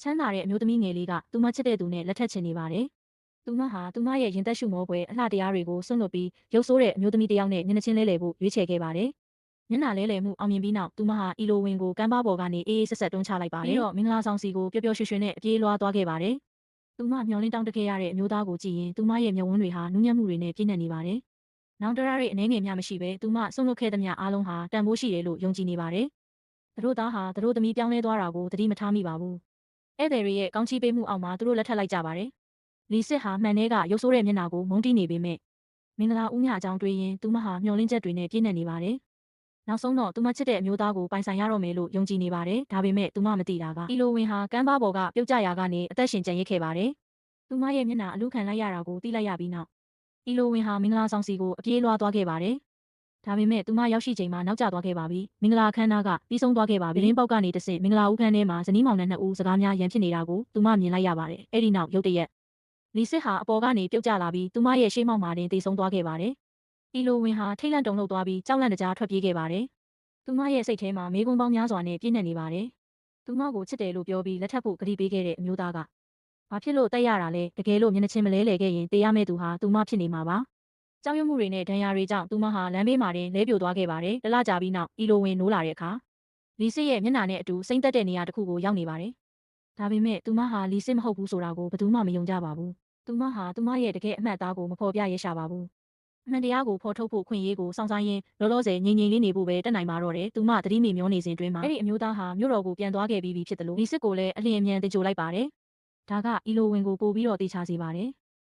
ချမ်းသာတဲ့အမျိုးသမီးငယ်လေးကသူမချစ်တဲ့သူနဲ့လက်ထပ်ချင်နေပါတယ်။သူမဟာသူမရဲ့ရင်သက်ရှုမောပွဲအလှတရားတွေကိုစွန့်လွတ်ပြီးရုပ်ဆိုးတဲ့အမျိုးသမီးတစ်ယောက်နဲ့မျက်နှာချင်းလဲလှယ်ဖို့ရွေးချယ်ခဲ့ပါတယ်။မျက်နှာလဲလှယ်မှုအောင်မြင်ပြီးနောက်သူမဟာအီလိုဝင်ကိုကမ်းပါးပေါ်ကနေအေးအေးဆက်ဆက်တွန်းချလိုက်ပါတယ်။ပြီးတော့မင်္ဂလာဆောင်စီကိုပျော်ပျော်ရွှင်ရွှင်နဲ့အပြေးလွှားသွားခဲ့ပါတယ်။သူမမျှော်လင့်တောင်းတခဲ့ရတဲ့အမျိုးသားကိုကြည့်ရင်သူမရဲ့မျက်ဝန်းတွေဟာနူးညံ့မှုတွေနဲ့ပြည့်နှက်နေပါတယ်။နောင်တရရဲ့အနေငယ်များမရှိဘဲသူမစွန့်လွတ်ခဲ့သမျှအားလုံးဟာတန်ဖိုးရှိတယ်လို့ယုံကြည်နေပါတယ်။သူတို့သားဟာသူတို့သမီးပြောင်းလဲသွားတာကိုသတိမထားမိပါဘူး။ဧည့်သည်တွေရဲ့ကောင်းချီးပေးမှုအောက်မှာသူတို့လက်ထပ်လိုက်ကြပါတယ်။လီစစ်ဟာမှန်ထဲကရုပ်ဆိုးတဲ့မျက်နှာကိုမုန်းတီးနေပေမဲ့မင်္ဂလာဦးညအကြောင်းတွေးရင်သူမဟာမျှော်လင့်ချက်တွေနဲ့ပြည့်နှက်နေပါတယ်။နောက်ဆုံးတော့သူမချစ်တဲ့အမျိုးသားကိုပိုင်ဆိုင်ရတော့မယ်လို့ယုံကြည်နေပါတယ်။ဒါပေမဲ့သူမမသိတာကအီလိုဝင်ဟာကမ်းပါးပေါ်ကပြုတ်ကျရာကနေအသက်ရှင်ကျန်ရစ်ခဲ့ပါတယ်။သူမရဲ့မျက်နှာအလူခံလိုက်ရတာကိုသိလိုက်ရပြီးနောက်အီလိုဝင်ဟာမင်္ဂလာဆောင်စီကိုအပြေးလွှားသွားခဲ့ပါတယ်။ဒါပေမဲ့သူမရောက်ရှိချိန်မှာနောက်ကျသွားခဲ့ပါပြီ။မင်္ဂလာအခမ်းအနားကပြီးဆုံးသွားခဲ့ပါပြီ။ရင်းပေါက်ကနေတဆင့်မင်္ဂလာဦးခန်းထဲမှာဇနီးမောင်နှံနှစ်ဦးစကားများရန်ဖြစ်နေတာကိုသူမမြင်လိုက်ရပါတယ်။အဲ့ဒီနောက်ရုတ်တရက်လီစစ်ဟာအပေါ်ကနေပြုတ်ကျလာပြီးသူမရဲ့ရှေ့မှောက်မှာတင်သေဆုံးသွားခဲ့ပါတယ်။အီလိုဝင်ဟာထိတ်လန့်တုန်လှုပ်သွားပြီးကြောက်လန့်တကြားထွက်ပြေးခဲ့ပါတယ်။သူမရဲ့စိတ်ထဲမှာမေးခွန်းပေါင်းများစွာနဲ့ပြည့်နှက်နေပါတယ်။သူမကိုချစ်တယ်လို့ပြောပြီးလက်ထပ်ဖို့ကတိပေးခဲ့တဲ့အမျိုးသားကဘာဖြစ်လို့တိုက်ရတာလဲတကယ်လို့မျက်နှာချင်းမလဲလှယ်ခဲ့ရင်တေးရမယ့်သူဟာသူမဖြစ်နေမှာပါ။ကြောက်ရွံ့မှုတွေနဲ့ဒဏ်ရာတွေကြောင့်သူမဟာလမ်းဘေးမှာတင်လဲပြိုသွားခဲ့ပါတယ်။တလကြာပြီးနောက်အီလိုဝင်နိုးလာတဲ့အခါလီစစ်ရဲ့မျက်နှာနဲ့အတူစိမ့်သက်တဲ့နေရာတစ်ခုကိုရောက်နေပါတယ်။ဒါပေမဲ့သူမဟာလီစစ်မဟုတ်ဘူးဆိုတာကိုဘယ်သူမှမယုံကြပါဘူး။သူမဟာသူမရဲ့တကယ်အမှတ်အသားကိုမဖော်ပြရရှာပါဘူး။အမှန်တရားကိုဖော်ထုတ်ဖို့ခွင့်ရေးကိုစောင့်ဆိုင်းရင်းလောလောဆယ်ငြိမ်ငြိမ်လေးနေဖို့ပဲတက်နိုင်ပါတော့တယ်။သူမသတိမေ့မျောနေစဉ်တွင်မှာအဲ့ဒီအမျိုးသားဟာမြို့တော်ကိုပြန်သွားခဲ့ပြီးဖြစ်တယ်လို့လီစစ်ကိုလည်းအလျင်အမြန်တင်ကြိုလိုက်ပါတယ်။ဒါကအီလိုဝင်ကိုပို့ပြီးတော့တေချာစေပါတယ်။